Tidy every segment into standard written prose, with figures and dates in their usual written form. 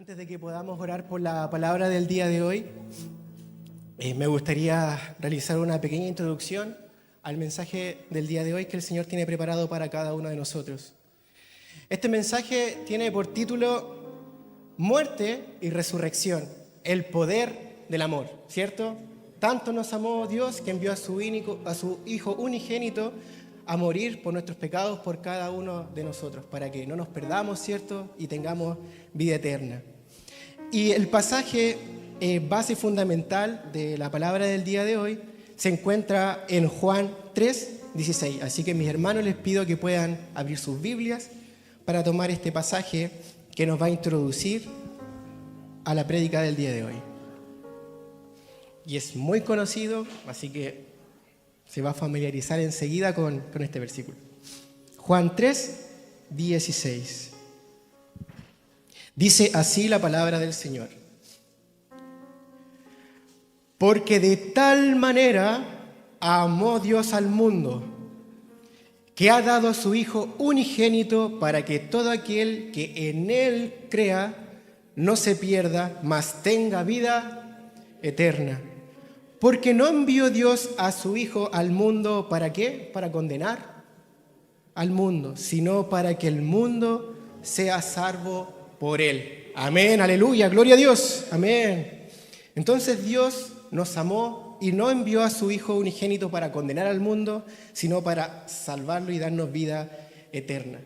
Antes de que podamos orar por la palabra del día de hoy, me gustaría realizar una pequeña introducción al mensaje del día de hoy que el Señor tiene preparado para cada uno de nosotros. Este mensaje tiene por título Muerte y Resurrección, el poder del amor, ¿cierto? Tanto nos amó Dios que envió a su Hijo unigénito a morir por nuestros pecados, por cada uno de nosotros, para que no nos perdamos, ¿cierto? Y tengamos vida eterna. Y el pasaje base fundamental de la palabra del día de hoy se encuentra en Juan 3:16. Así que mis hermanos les pido que puedan abrir sus Biblias para tomar este pasaje que nos va a introducir a la prédica del día de hoy. Y es muy conocido, así que se va a familiarizar enseguida con este versículo. Juan 3:16. Dice así la palabra del Señor. Porque de tal manera amó Dios al mundo, que ha dado a su Hijo unigénito para que todo aquel que en Él crea no se pierda, mas tenga vida eterna. Porque no envió Dios a su Hijo al mundo, ¿para qué? Para condenar al mundo, sino para que el mundo sea salvo por Él. Amén, aleluya, gloria a Dios, amén. Entonces Dios nos amó y no envió a su Hijo unigénito para condenar al mundo, sino para salvarlo y darnos vida eterna.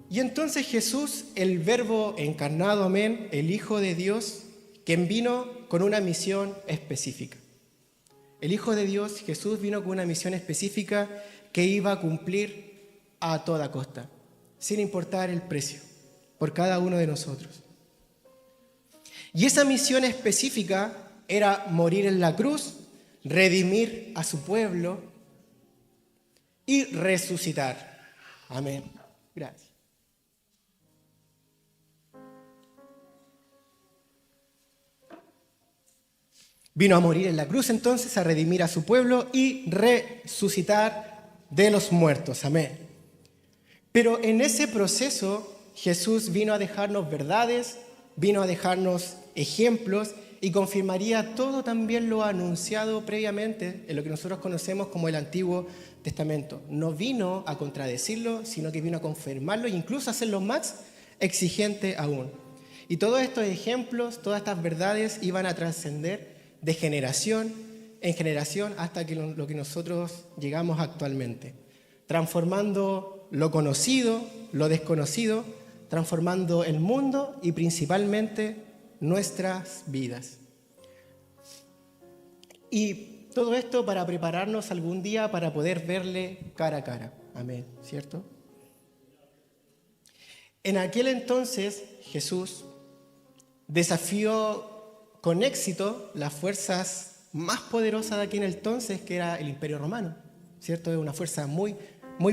Y entonces Jesús, el Verbo encarnado, amén, el Hijo de Dios, quien vino con una misión específica. El Hijo de Dios, Jesús, vino con una misión específica que iba a cumplir a toda costa, sin importar el precio, por cada uno de nosotros. Y esa misión específica era morir en la cruz, redimir a su pueblo y resucitar. Amén. Gracias. Vino a morir en la cruz entonces, a redimir a su pueblo y resucitar de los muertos. Amén. Pero en ese proceso Jesús vino a dejarnos verdades, vino a dejarnos ejemplos y confirmaría todo también lo anunciado previamente en lo que nosotros conocemos como el Antiguo Testamento. No vino a contradecirlo, sino que vino a confirmarlo e incluso a hacerlo más exigente aún. Y todos estos ejemplos, todas estas verdades iban a trascender de generación en generación hasta que lo que nosotros llegamos actualmente, transformando lo conocido, lo desconocido, transformando el mundo y principalmente nuestras vidas. Y todo esto para prepararnos algún día para poder verle cara a cara. Amén, ¿cierto? En aquel entonces Jesús desafió con éxito las fuerzas más poderosas de aquel entonces, que era el Imperio Romano, ¿cierto? Es una fuerza muy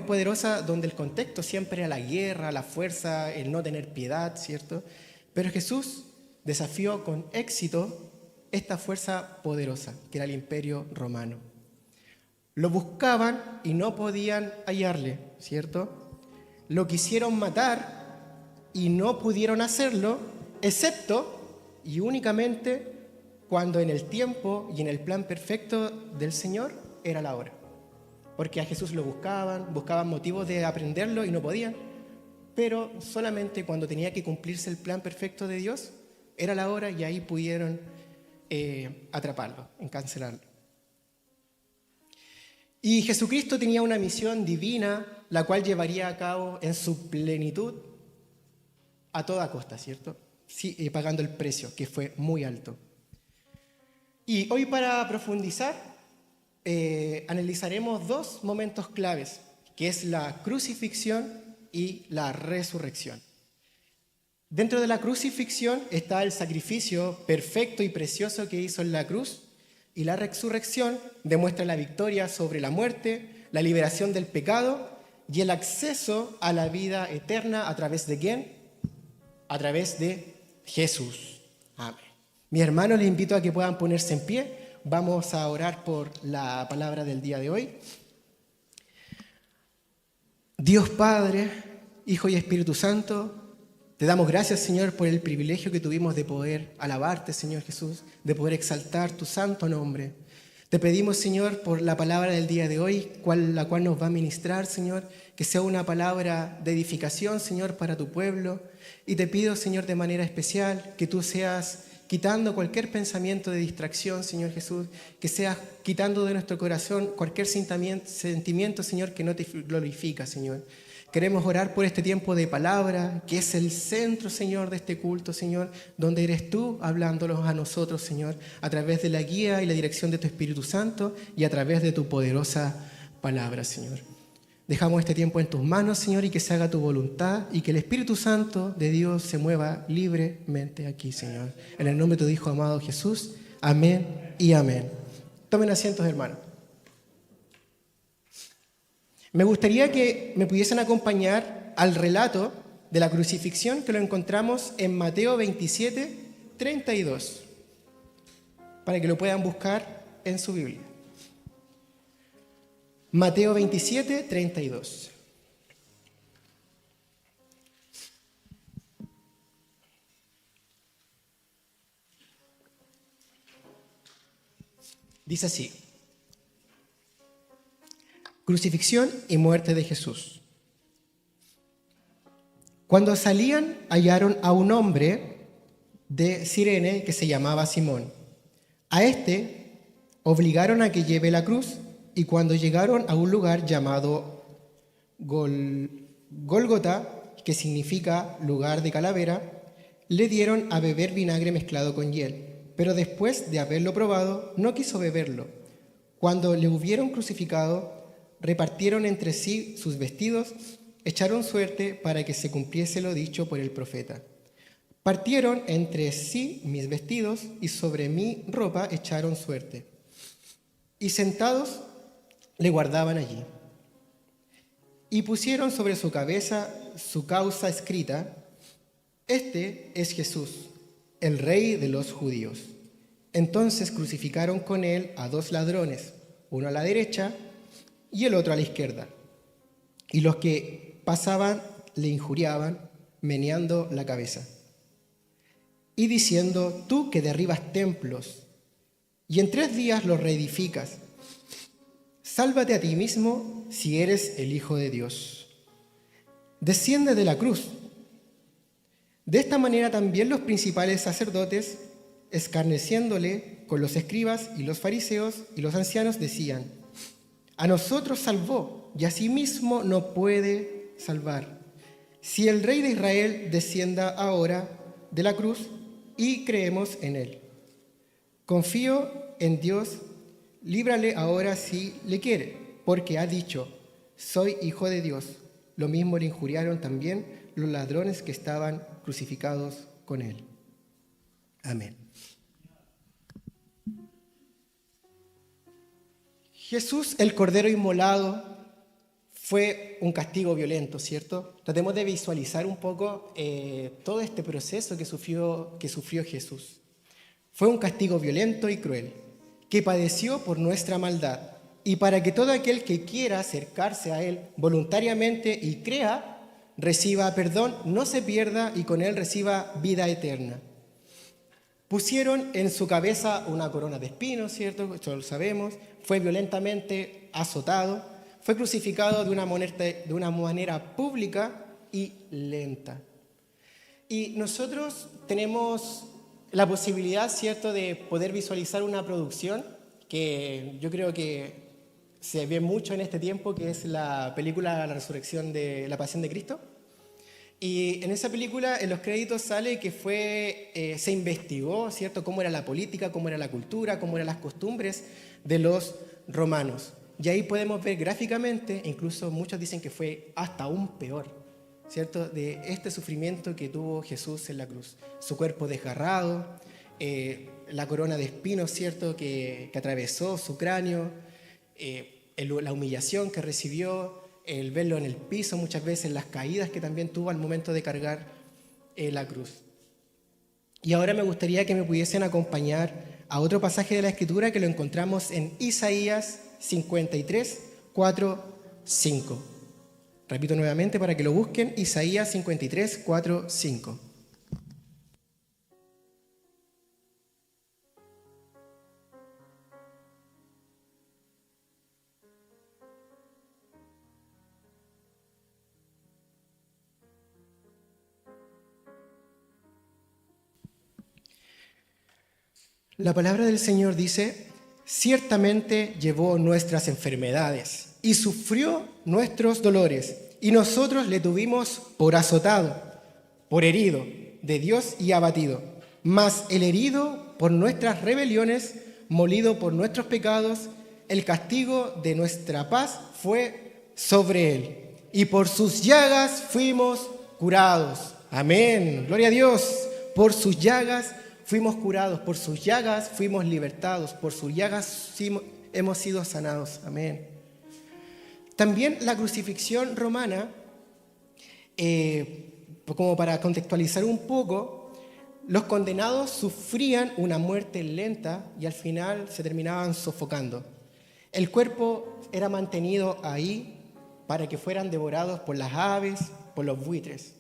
poderosa donde el contexto siempre era la guerra, la fuerza, el no tener piedad, ¿cierto? Pero Jesús desafió con éxito esta fuerza poderosa, que era el Imperio Romano. Lo buscaban y no podían hallarle, ¿cierto? Lo quisieron matar y no pudieron hacerlo, excepto y únicamente cuando en el tiempo y en el plan perfecto del Señor era la hora. Porque a Jesús lo buscaban motivos de aprenderlo y no podían, pero solamente cuando tenía que cumplirse el plan perfecto de Dios, era la hora y ahí pudieron atraparlo, encarcelarlo. Y Jesucristo tenía una misión divina, la cual llevaría a cabo en su plenitud a toda costa, ¿cierto? Sí, pagando el precio, que fue muy alto. Y hoy para profundizar, analizaremos dos momentos claves, que es la crucifixión y la resurrección. Dentro de la crucifixión está el sacrificio perfecto y precioso que hizo en la cruz, y la resurrección demuestra la victoria sobre la muerte, la liberación del pecado y el acceso a la vida eterna ¿a través de quién? A través de Jesús. Amén. Mis hermanos, les invito a que puedan ponerse en pie. Vamos a orar por la palabra del día de hoy. Dios Padre, Hijo y Espíritu Santo, Te damos gracias, Señor, por el privilegio que tuvimos de poder alabarte, Señor Jesús, de poder exaltar tu santo nombre. Te pedimos, Señor, por la palabra del día de hoy, la cual nos va a ministrar, Señor, que sea una palabra de edificación, Señor, para tu pueblo. Y te pido, Señor, de manera especial, que tú seas quitando cualquier pensamiento de distracción, Señor Jesús, que seas quitando de nuestro corazón cualquier sentimiento, Señor, que no te glorifica, Señor. Queremos orar por este tiempo de palabra, que es el centro, Señor, de este culto, Señor, donde eres tú hablándonos a nosotros, Señor, a través de la guía y la dirección de tu Espíritu Santo y a través de tu poderosa palabra, Señor. Dejamos este tiempo en tus manos, Señor, y que se haga tu voluntad y que el Espíritu Santo de Dios se mueva libremente aquí, Señor. En el nombre de tu Hijo amado Jesús, amén y amén. Tomen asientos, hermanos. Me gustaría que me pudiesen acompañar al relato de la crucifixión que lo encontramos en Mateo 27, 32, para que lo puedan buscar en su Biblia. Mateo 27, 32. Dice así: crucifixión y muerte de Jesús. Cuando salían, hallaron a un hombre de Cirene que se llamaba Simón. A este obligaron a que lleve la cruz, y cuando llegaron a un lugar llamado Gólgota, que significa lugar de calavera, le dieron a beber vinagre mezclado con hiel, pero después de haberlo probado, no quiso beberlo. Cuando le hubieron crucificado, repartieron entre sí sus vestidos, echaron suerte para que se cumpliese lo dicho por el profeta. Partieron entre sí mis vestidos y sobre mi ropa echaron suerte. Y sentados le guardaban allí. Y pusieron sobre su cabeza su causa escrita: Este es Jesús, el Rey de los judíos. Entonces crucificaron con él a 2 ladrones, uno a la derecha y el otro a la izquierda. Y los que pasaban le injuriaban, meneando la cabeza y diciendo: Tú que derribas templos y en 3 días los reedificas, sálvate a ti mismo si eres el Hijo de Dios. Desciende de la cruz. De esta manera también los principales sacerdotes, escarneciéndole con los escribas y los fariseos y los ancianos, decían: A nosotros salvó, y a sí mismo no puede salvar. Si el Rey de Israel descienda ahora de la cruz y creemos en él. Confío en Dios, líbrale ahora si le quiere, porque ha dicho: soy hijo de Dios. Lo mismo le injuriaron también los ladrones que estaban crucificados con él. Amén. Jesús, el Cordero inmolado, fue un castigo violento, ¿cierto? Tratemos de visualizar un poco todo este proceso que sufrió Jesús. Fue un castigo violento y cruel, que padeció por nuestra maldad, y para que todo aquel que quiera acercarse a Él voluntariamente y crea, reciba perdón, no se pierda y con Él reciba vida eterna. Pusieron en su cabeza una corona de espinos, ¿cierto? Esto lo sabemos. Fue violentamente azotado. Fue crucificado de una manera pública y lenta. Y nosotros tenemos la posibilidad, ¿cierto?, de poder visualizar una producción que yo creo que se ve mucho en este tiempo, que es la película La Resurrección de la Pasión de Cristo. Y en esa película, en los créditos sale que se investigó, ¿cierto?, cómo era la política, cómo era la cultura, cómo eran las costumbres de los romanos. Y ahí podemos ver gráficamente, incluso muchos dicen que fue hasta aún peor, ¿cierto?, de este sufrimiento que tuvo Jesús en la cruz. Su cuerpo desgarrado, la corona de espinos, ¿cierto?, que atravesó su cráneo, la humillación que recibió, el verlo en el piso muchas veces, las caídas que también tuvo al momento de cargar la cruz. Y ahora me gustaría que me pudiesen acompañar a otro pasaje de la Escritura que lo encontramos en Isaías 53, 4, 5. Repito nuevamente para que lo busquen, Isaías 53, 4, 5. La palabra del Señor dice: ciertamente llevó nuestras enfermedades y sufrió nuestros dolores, y nosotros le tuvimos por azotado, por herido de Dios y abatido. Mas el herido por nuestras rebeliones, molido por nuestros pecados, el castigo de nuestra paz fue sobre él, y por sus llagas fuimos curados. Amén. Gloria a Dios. Por sus llagas fuimos curados, por sus llagas fuimos libertados, por sus llagas hemos sido sanados. Amén. También la crucifixión romana, como para contextualizar un poco, los condenados sufrían una muerte lenta y al final se terminaban sofocando. El cuerpo era mantenido ahí para que fueran devorados por las aves, por los buitres.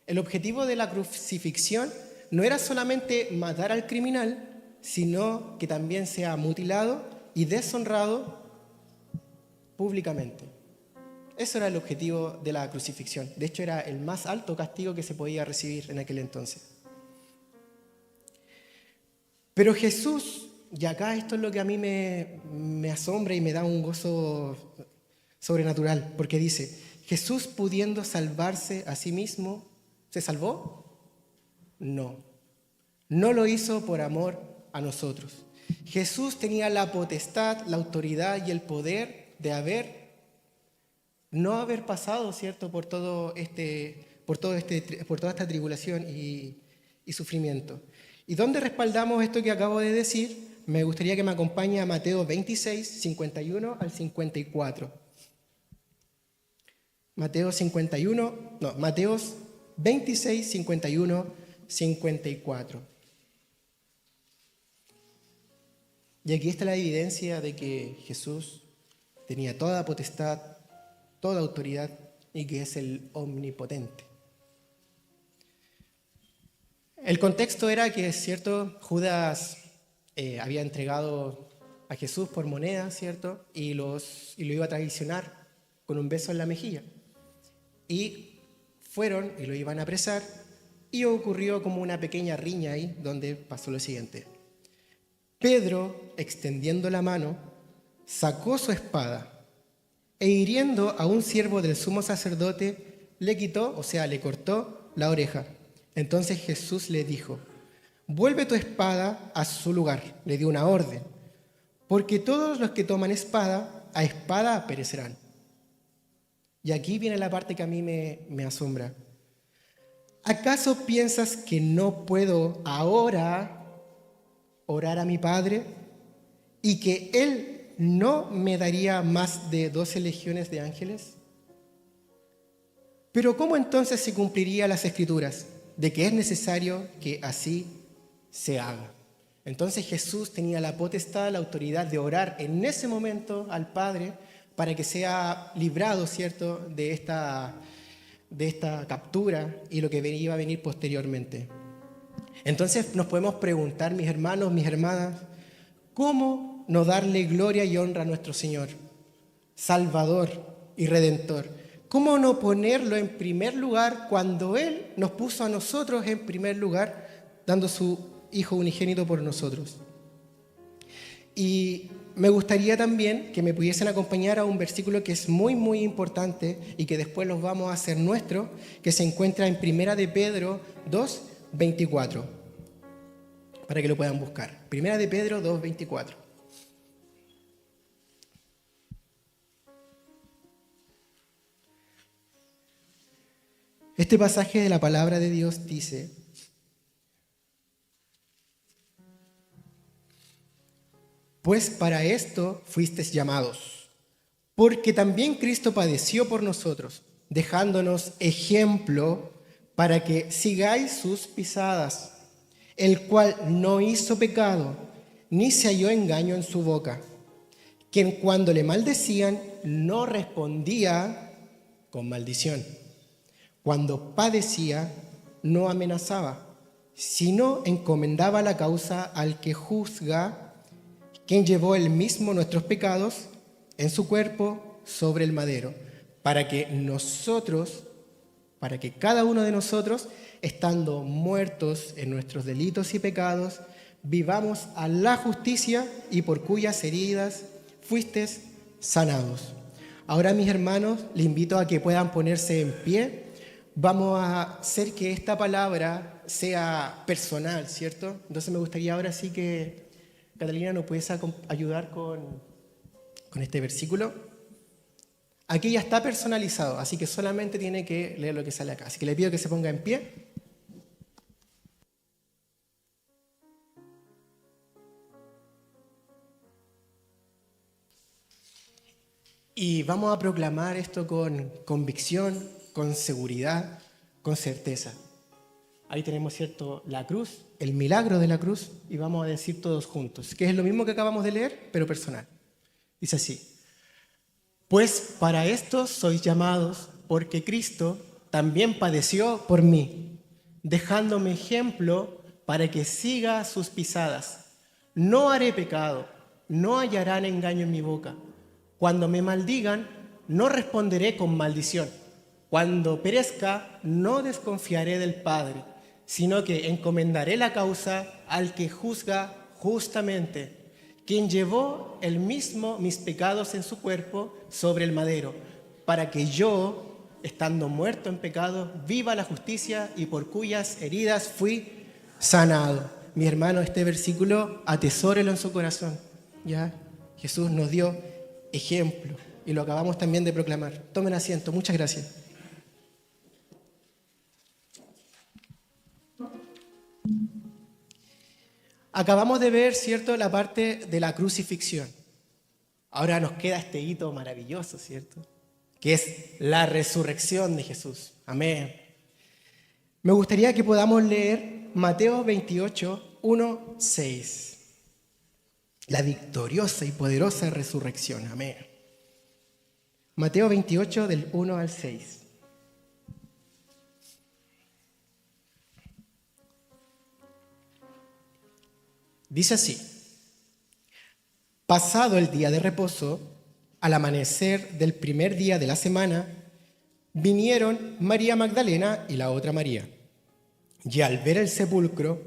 El objetivo de la crucifixión no era solamente matar al criminal, sino que también sea mutilado y deshonrado públicamente. Eso era el objetivo de la crucifixión. De hecho, era el más alto castigo que se podía recibir en aquel entonces. Pero Jesús, y acá esto es lo que a mí me asombra y me da un gozo sobrenatural, porque dice: Jesús, pudiendo salvarse a sí mismo, ¿se salvó? No, no lo hizo por amor a nosotros. Jesús tenía la potestad, la autoridad y el poder de no haber pasado, ¿cierto?, por toda esta tribulación y sufrimiento. ¿Y dónde respaldamos esto que acabo de decir? Me gustaría que me acompañe a Mateo 26, 51 al 54. Mateos 26, 51 54. Y aquí está la evidencia de que Jesús tenía toda potestad, toda autoridad y que es el omnipotente. El contexto era que, ¿cierto?, Judas había entregado a Jesús por moneda, ¿cierto?, y lo iba a traicionar con un beso en la mejilla. Y fueron y lo iban a apresar. Y ocurrió como una pequeña riña ahí, donde pasó lo siguiente. Pedro, extendiendo la mano, sacó su espada e hiriendo a un siervo del sumo sacerdote, le quitó, le cortó la oreja. Entonces Jesús le dijo: vuelve tu espada a su lugar. Le dio una orden, porque todos los que toman espada, a espada perecerán. Y aquí viene la parte que a mí me asombra. ¿Acaso piensas que no puedo ahora orar a mi Padre y que Él no me daría más de 12 legiones de ángeles? Pero ¿cómo entonces se cumplirían las Escrituras de que es necesario que así se haga? Entonces Jesús tenía la potestad, la autoridad de orar en ese momento al Padre para que sea librado, ¿cierto?, de esta captura y lo que iba a venir posteriormente. Entonces nos podemos preguntar, mis hermanos, mis hermanas, ¿cómo no darle gloria y honra a nuestro Señor, Salvador y Redentor? ¿Cómo no ponerlo en primer lugar cuando Él nos puso a nosotros en primer lugar, dando su Hijo unigénito por nosotros? Y me gustaría también que me pudiesen acompañar a un versículo que es muy, muy importante y que después los vamos a hacer nuestro, que se encuentra en Primera de Pedro 2, 24, para que lo puedan buscar. Primera de Pedro 2, 24. Este pasaje de la palabra de Dios dice: pues para esto fuisteis llamados, porque también Cristo padeció por nosotros, dejándonos ejemplo para que sigáis sus pisadas, el cual no hizo pecado, ni se halló engaño en su boca, quien cuando le maldecían no respondía con maldición. Cuando padecía, no amenazaba, sino encomendaba la causa al que juzga, quien llevó él mismo nuestros pecados en su cuerpo sobre el madero, para que cada uno de nosotros, estando muertos en nuestros delitos y pecados, vivamos a la justicia y por cuyas heridas fuisteis sanados. Ahora, mis hermanos, les invito a que puedan ponerse en pie. Vamos a hacer que esta palabra sea personal, ¿cierto? Entonces me gustaría ahora sí que Catalina nos pudiese ayudar con este versículo. Aquí ya está personalizado, así que solamente tiene que leer lo que sale acá. Así que le pido que se ponga en pie. Y vamos a proclamar esto con convicción, con seguridad, con certeza. Ahí tenemos, ¿cierto?, la cruz, el milagro de la cruz, y vamos a decir todos juntos, que es lo mismo que acabamos de leer, pero personal. Dice así: pues para esto sois llamados, porque Cristo también padeció por mí, dejándome ejemplo para que siga sus pisadas. No haré pecado, no hallarán engaño en mi boca. Cuando me maldigan, no responderé con maldición. Cuando perezca, no desconfiaré del Padre, sino que encomendaré la causa al que juzga justamente, quien llevó él mismo mis pecados en su cuerpo sobre el madero, para que yo, estando muerto en pecado, viva la justicia y por cuyas heridas fui sanado. Mi hermano, este versículo atesórelo en su corazón. ¿Ya? Jesús nos dio ejemplo y lo acabamos también de proclamar. Tomen asiento. Muchas gracias. Acabamos de ver, ¿cierto?, la parte de la crucifixión. Ahora nos queda este hito maravilloso, ¿cierto?, que es la resurrección de Jesús. Amén. Me gustaría que podamos leer Mateo 28, 1, 6. La victoriosa y poderosa resurrección. Amén. Mateo 28, del 1 al 6. Dice así: pasado el día de reposo, al amanecer del primer día de la semana, vinieron María Magdalena y la otra María. Y al ver el sepulcro,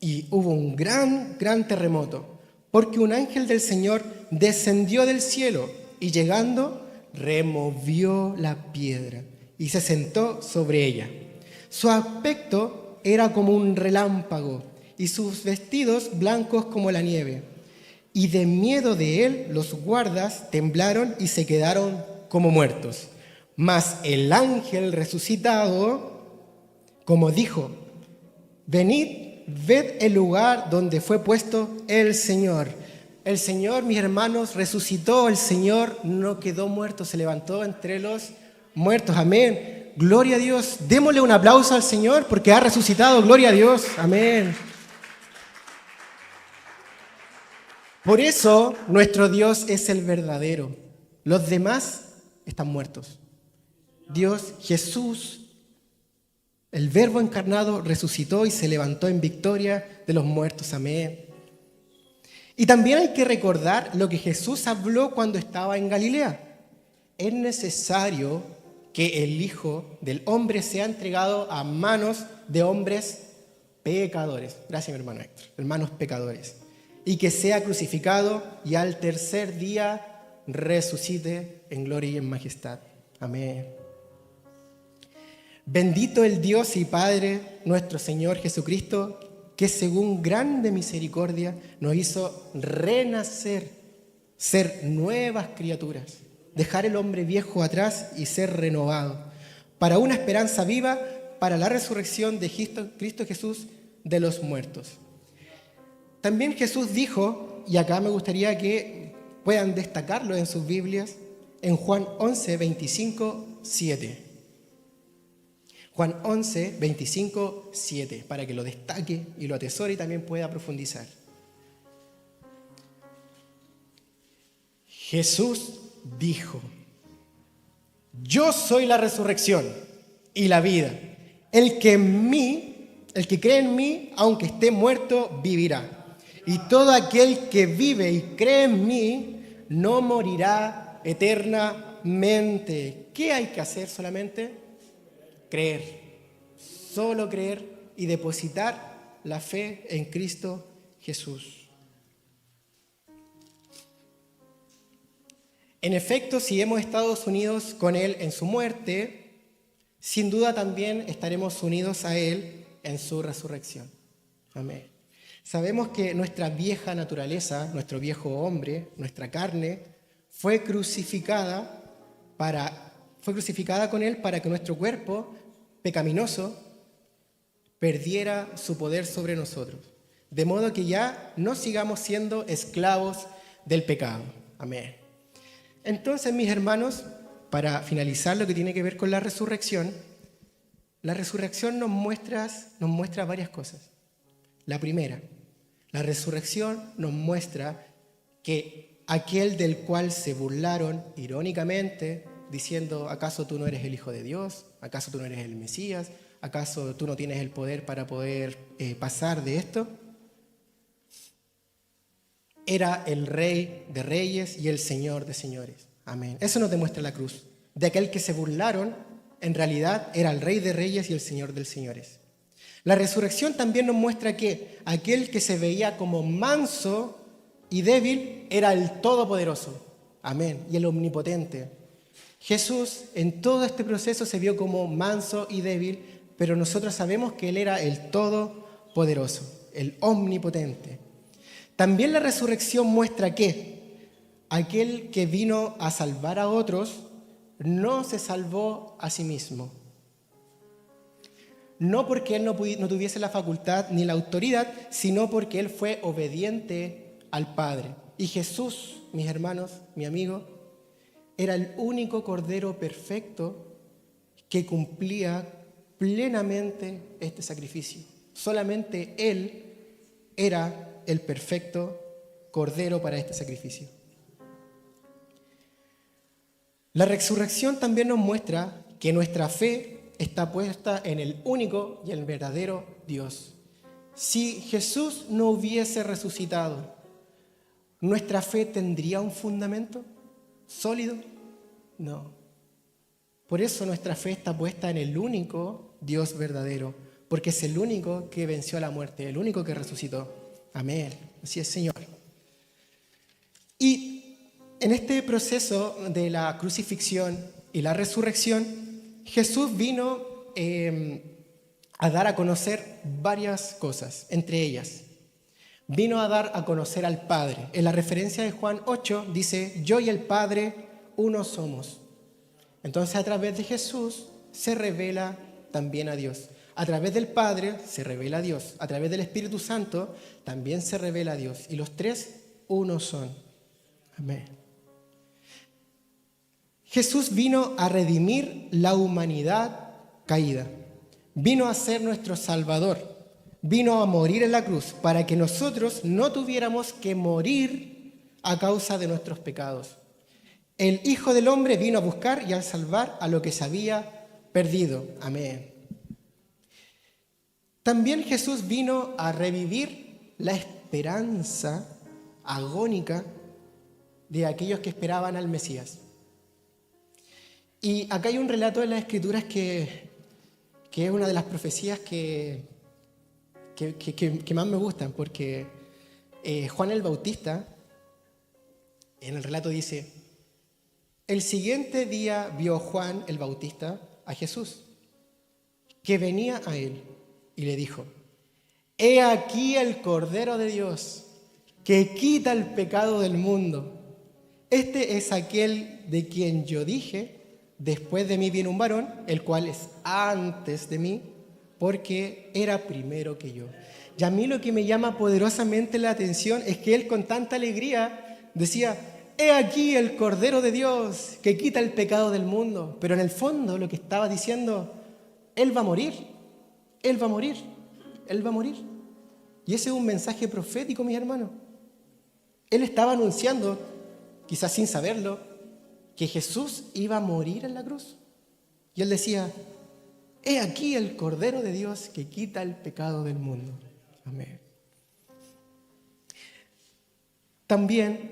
y hubo un gran terremoto, porque un ángel del Señor descendió del cielo y llegando, removió la piedra y se sentó sobre ella. Su aspecto era como un relámpago y sus vestidos blancos como la nieve. Y de miedo de él, los guardas temblaron y se quedaron como muertos. Mas el ángel resucitado, como dijo: venid, ved el lugar donde fue puesto el Señor. El Señor, mis hermanos, resucitó. El Señor no quedó muerto, se levantó entre los muertos. Amén. Gloria a Dios. Démosle un aplauso al Señor porque ha resucitado. Gloria a Dios. Amén. Por eso nuestro Dios es el verdadero. Los demás están muertos. Dios, Jesús, el Verbo encarnado, resucitó y se levantó en victoria de los muertos. Amén. Y también hay que recordar lo que Jesús habló cuando estaba en Galilea. Es necesario que el Hijo del Hombre sea entregado a manos de hombres pecadores. Gracias, mi hermano Héctor. Hermanos pecadores. Y que sea crucificado y al tercer día resucite en gloria y en majestad. Amén. Bendito el Dios y Padre, nuestro Señor Jesucristo, que según grande misericordia nos hizo renacer, ser nuevas criaturas, dejar el hombre viejo atrás y ser renovado, para una esperanza viva, para la resurrección de Cristo Jesús de los muertos. También Jesús dijo, y acá me gustaría que puedan destacarlo en sus Biblias, en Juan 11, 25, 7. Juan 11, 25, 7, para que lo destaque y lo atesore y también pueda profundizar. Jesús dijo: Yo soy la resurrección y la vida. El que cree en mí, aunque esté muerto, vivirá. Y todo aquel que vive y cree en mí, no morirá eternamente. ¿Qué hay que hacer solamente? Creer. Solo creer y depositar la fe en Cristo Jesús. En efecto, si hemos estado unidos con Él en su muerte, sin duda también estaremos unidos a Él en su resurrección. Amén. Sabemos que nuestra vieja naturaleza, nuestro viejo hombre, nuestra carne, fue crucificada con Él para que nuestro cuerpo pecaminoso perdiera su poder sobre nosotros, de modo que ya no sigamos siendo esclavos del pecado. Amén. Entonces, mis hermanos, para finalizar lo que tiene que ver con la resurrección nos muestra varias cosas. La primera, la resurrección nos muestra que aquel del cual se burlaron irónicamente, diciendo, ¿acaso tú no eres el Hijo de Dios? ¿Acaso tú no eres el Mesías? ¿Acaso tú no tienes el poder para poder pasar de esto? Era el Rey de Reyes y el Señor de Señores. Amén. Eso nos demuestra la cruz. De aquel que se burlaron, en realidad era el Rey de Reyes y el Señor de Señores. La resurrección también nos muestra que aquel que se veía como manso y débil era el Todopoderoso. Amén. Y el Omnipotente. Jesús en todo este proceso se vio como manso y débil, pero nosotros sabemos que Él era el Todopoderoso, el Omnipotente. También la resurrección muestra que aquel que vino a salvar a otros no se salvó a sí mismo. No porque Él no tuviese la facultad ni la autoridad, sino porque Él fue obediente al Padre. Y Jesús, mis hermanos, mi amigo, era el único Cordero perfecto que cumplía plenamente este sacrificio. Solamente Él era el perfecto Cordero para este sacrificio. La resurrección también nos muestra que nuestra fe está puesta en el único y el verdadero Dios. Si Jesús no hubiese resucitado, ¿nuestra fe tendría un fundamento sólido? No. Por eso nuestra fe está puesta en el único Dios verdadero, porque es el único que venció a la muerte, el único que resucitó. Amén. Así es, Señor. Y en este proceso de la crucifixión y la resurrección, Jesús vino a dar a conocer varias cosas, entre ellas. Vino a dar a conocer al Padre. En la referencia de Juan 8 dice, yo y el Padre uno somos. Entonces a través de Jesús se revela también a Dios. A través del Padre se revela a Dios. A través del Espíritu Santo también se revela a Dios. Y los tres uno son. Amén. Jesús vino a redimir la humanidad caída. Vino a ser nuestro Salvador. Vino a morir en la cruz para que nosotros no tuviéramos que morir a causa de nuestros pecados. El Hijo del Hombre vino a buscar y a salvar a lo que se había perdido. Amén. También Jesús vino a revivir la esperanza agónica de aquellos que esperaban al Mesías. Y acá hay un relato en las Escrituras que es una de las profecías que más me gustan, porque Juan el Bautista, en el relato dice, el siguiente día vio Juan el Bautista a Jesús, que venía a él, y le dijo, he aquí el Cordero de Dios, que quita el pecado del mundo. Este es aquel de quien yo dije, después de mí viene un varón, el cual es antes de mí, porque era primero que yo. Y a mí lo que me llama poderosamente la atención es que él con tanta alegría decía, he aquí el Cordero de Dios que quita el pecado del mundo. Pero en el fondo lo que estaba diciendo, Él va a morir, Él va a morir, Él va a morir. Y ese es un mensaje profético, mis hermanos. Él estaba anunciando, quizás sin saberlo, que Jesús iba a morir en la cruz. Y él decía, he aquí el Cordero de Dios que quita el pecado del mundo. Amén. También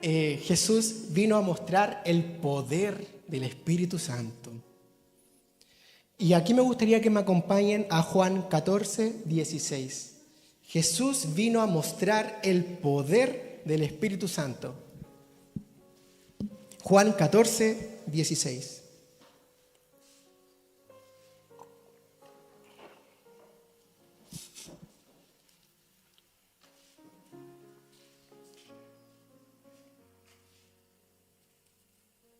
Jesús vino a mostrar el poder del Espíritu Santo. Y aquí me gustaría que me acompañen a Juan 14, 16. Jesús vino a mostrar el poder del Espíritu Santo. Juan 14, 16.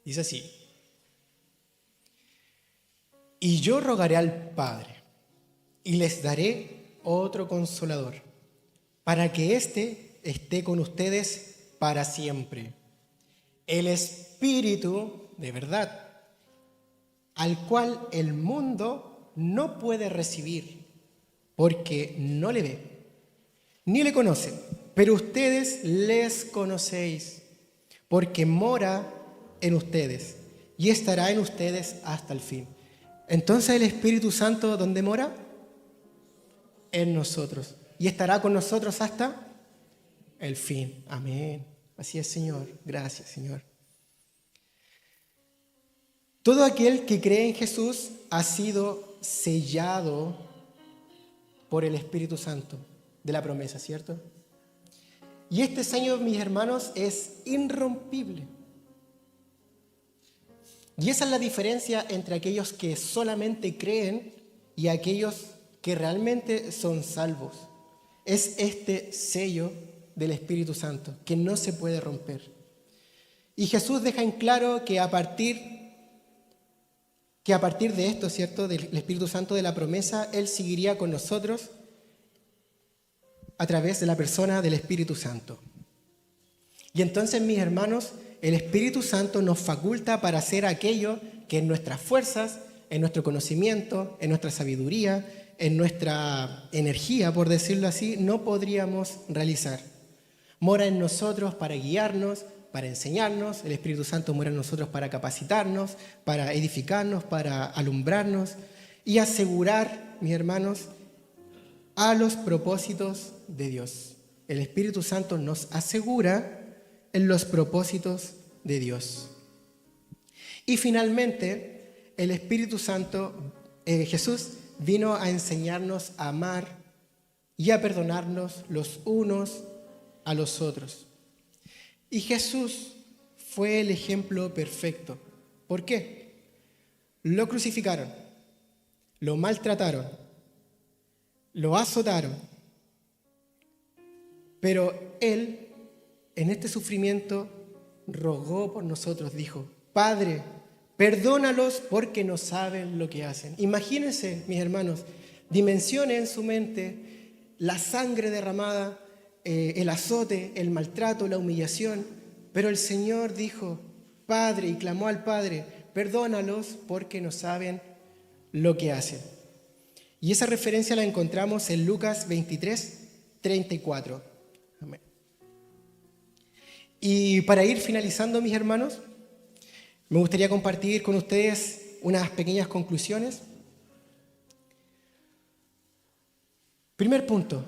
Dice así: y yo rogaré al Padre, y les daré otro consolador, para que éste esté con ustedes para siempre. El Espíritu de verdad, al cual el mundo no puede recibir, porque no le ve, ni le conoce, pero ustedes les conocéis, porque mora en ustedes y estará en ustedes hasta el fin. Entonces el Espíritu Santo, ¿dónde mora? En nosotros. Y estará con nosotros hasta el fin. Amén. Así es, Señor. Gracias, Señor. Todo aquel que cree en Jesús ha sido sellado por el Espíritu Santo de la promesa, ¿cierto? Y este sello, mis hermanos, es irrompible. Y esa es la diferencia entre aquellos que solamente creen y aquellos que realmente son salvos. Es este sello del Espíritu Santo que no se puede romper. Y Jesús deja en claro que a partir de esto, ¿cierto?, del Espíritu Santo de la promesa, Él seguiría con nosotros a través de la persona del Espíritu Santo. Y entonces, mis hermanos, el Espíritu Santo nos faculta para hacer aquello que en nuestras fuerzas, en nuestro conocimiento, en nuestra sabiduría, en nuestra energía, por decirlo así, no podríamos realizar. Mora en nosotros para guiarnos, para enseñarnos. El Espíritu Santo mora en nosotros para capacitarnos, para edificarnos, para alumbrarnos y asegurar, mis hermanos, a los propósitos de Dios. El Espíritu Santo nos asegura en los propósitos de Dios. Y finalmente, el Espíritu Santo, Jesús, vino a enseñarnos a amar y a perdonarnos los unos a los otros. Y Jesús fue el ejemplo perfecto. ¿Por qué? Lo crucificaron, lo maltrataron, lo azotaron, pero Él, en este sufrimiento, rogó por nosotros, dijo, Padre, perdónalos porque no saben lo que hacen. Imagínense, mis hermanos, dimensionen en su mente la sangre derramada, el azote, el maltrato, la humillación, pero el Señor dijo, Padre, y clamó al Padre, perdónalos porque no saben lo que hacen. Y esa referencia la encontramos en Lucas 23, 34. Amén. Y para ir finalizando, mis hermanos, me gustaría compartir con ustedes unas pequeñas conclusiones. Primer punto,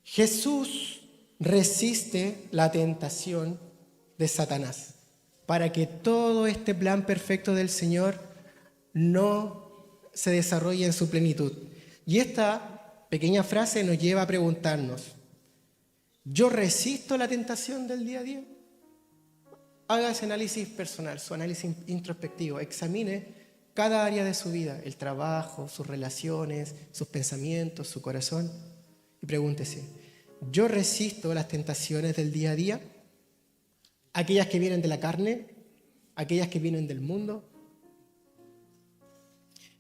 Jesús resiste la tentación de Satanás para que todo este plan perfecto del Señor no se desarrolle en su plenitud. Y esta pequeña frase nos lleva a preguntarnos, ¿yo resisto la tentación del día a día? Haga ese análisis personal, su análisis introspectivo. Examine cada área de su vida, el trabajo, sus relaciones, sus pensamientos, su corazón. Y pregúntese, ¿yo resisto las tentaciones del día a día? Aquellas que vienen de la carne, aquellas que vienen del mundo.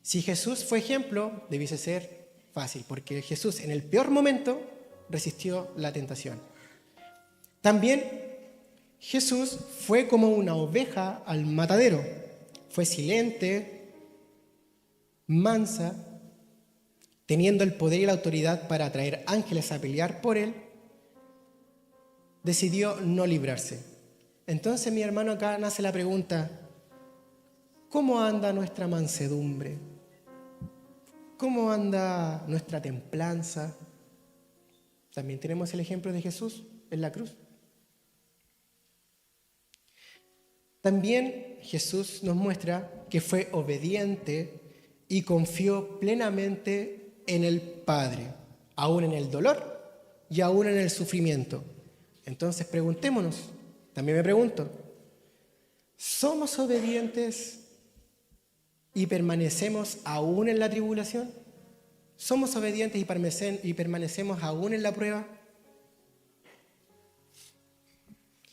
Si Jesús fue ejemplo, debiese ser fácil, porque Jesús en el peor momento resistió la tentación. También Jesús fue como una oveja al matadero. Fue silente, mansa, teniendo el poder y la autoridad para atraer ángeles a pelear por él, decidió no librarse. Entonces, mi hermano, acá nace la pregunta: ¿cómo anda nuestra mansedumbre? ¿Cómo anda nuestra templanza? También tenemos el ejemplo de Jesús en la cruz. También Jesús nos muestra que fue obediente y confió plenamente en el Padre, aún en el dolor y aún en el sufrimiento. Entonces preguntémonos, también me pregunto, ¿somos obedientes y permanecemos aún en la tribulación? ¿Somos obedientes y permanecemos aún en la prueba?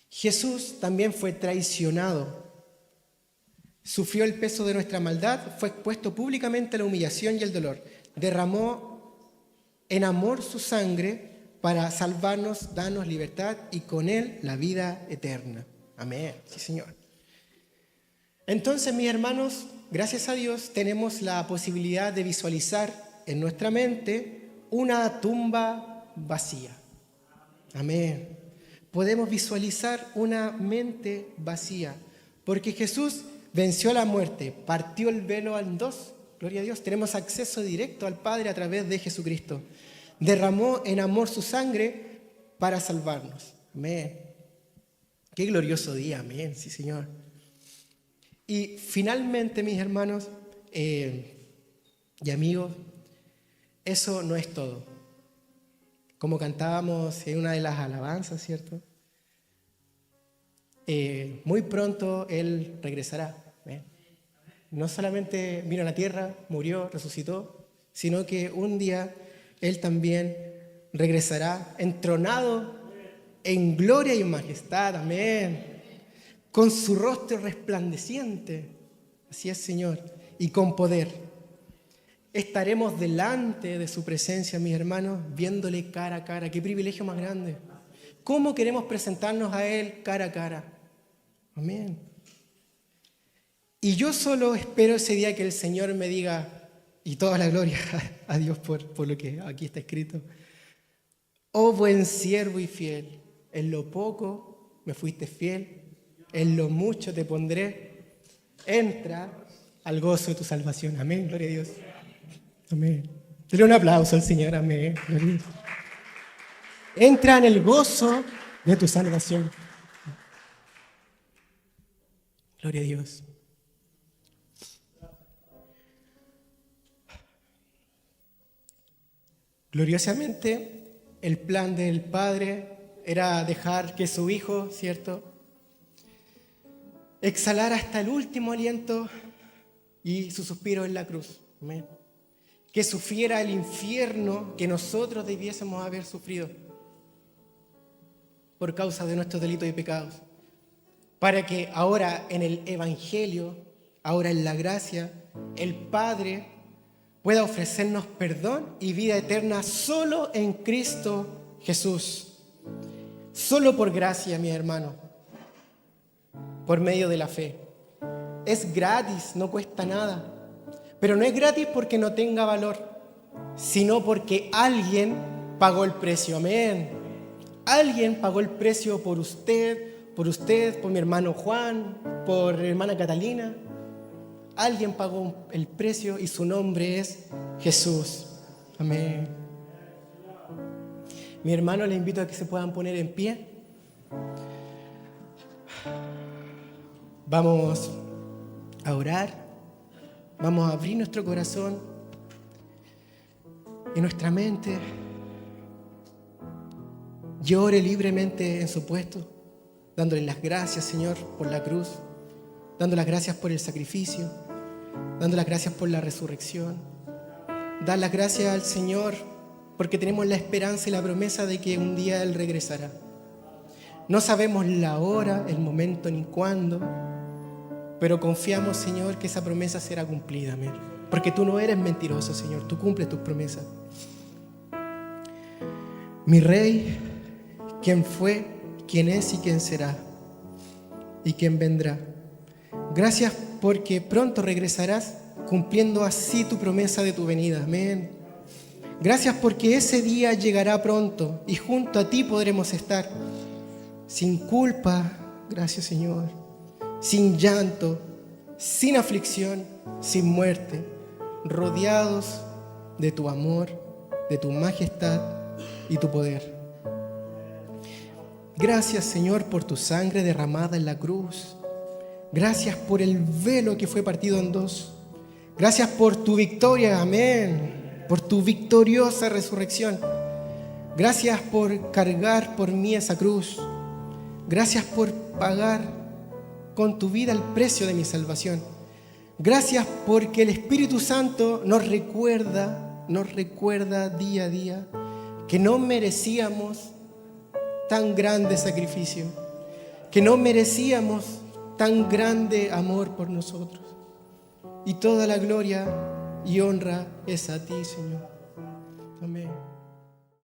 Jesús también fue traicionado, sufrió el peso de nuestra maldad, fue expuesto públicamente a la humillación y el dolor, derramó en amor su sangre para salvarnos, darnos libertad y con él la vida eterna. Amén. Sí, Señor. Entonces, mis hermanos, gracias a Dios tenemos la posibilidad de visualizar en nuestra mente una tumba vacía. Amén. Podemos visualizar una mente vacía, porque Jesús venció la muerte, partió el velo en dos. Gloria a Dios, tenemos acceso directo al Padre a través de Jesucristo. Derramó en amor su sangre para salvarnos. Amén. Qué glorioso día, amén, sí, Señor. Y finalmente, mis hermanos y amigos, eso no es todo. Como cantábamos en una de las alabanzas, ¿cierto? Muy pronto Él regresará. No solamente vino a la tierra, murió, resucitó, sino que un día Él también regresará entronado en gloria y en majestad. Amén. Con su rostro resplandeciente. Así es, Señor. Y con poder. Estaremos delante de su presencia, mis hermanos, viéndole cara a cara. ¡Qué privilegio más grande! ¿Cómo queremos presentarnos a Él cara a cara? Amén. Y yo solo espero ese día que el Señor me diga, y toda la gloria a Dios por lo que aquí está escrito: oh buen siervo y fiel, en lo poco me fuiste fiel, en lo mucho te pondré, entra al gozo de tu salvación. Amén, gloria a Dios. Amén. Dale un aplauso al Señor, amén. Entra en el gozo de tu salvación. Gloria a Dios. Gloriosamente, el plan del Padre era dejar que su Hijo, ¿cierto?, exhalara hasta el último aliento y su suspiro en la cruz. Amén. Que sufriera el infierno que nosotros debiésemos haber sufrido por causa de nuestros delitos y pecados, para que ahora en el Evangelio, ahora en la gracia, el Padre pueda ofrecernos perdón y vida eterna solo en Cristo Jesús. Solo por gracia, mi hermano, por medio de la fe. Es gratis, no cuesta nada. Pero no es gratis porque no tenga valor, sino porque alguien pagó el precio. Amén. Alguien pagó el precio por usted, por mi hermano Juan, por mi hermana Catalina. Alguien pagó el precio y su nombre es Jesús. Amén. Mi hermano, les invito a que se puedan poner en pie. Vamos a orar. Vamos a abrir nuestro corazón y nuestra mente. Llore libremente en su puesto, dándole las gracias, Señor, por la cruz, dando las gracias por el sacrificio, dando las gracias por la resurrección. Dar las gracias al Señor porque tenemos la esperanza y la promesa de que un día Él regresará. No sabemos la hora, el momento ni cuándo, pero confiamos, Señor, que esa promesa será cumplida, amén. Porque tú no eres mentiroso, Señor, tú cumples tus promesas. Mi Rey, quien fue, quien es y quien será, y quien vendrá. Gracias porque pronto regresarás, cumpliendo así tu promesa de tu venida, amén. Gracias porque ese día llegará pronto y junto a ti podremos estar, sin culpa, Gracias, Señor. Sin llanto, sin aflicción, sin muerte, rodeados de tu amor, de tu majestad y tu poder. Gracias, Señor, por tu sangre derramada en la cruz. Gracias por el velo que fue partido en dos. Gracias por tu victoria, amén, por tu victoriosa resurrección. Gracias por cargar por mí esa cruz. Gracias por pagar con tu vida el precio de mi salvación. Gracias porque el Espíritu Santo nos recuerda día a día que no merecíamos tan grande sacrificio, que no merecíamos tan grande amor por nosotros. Y toda la gloria y honra es a ti, Señor.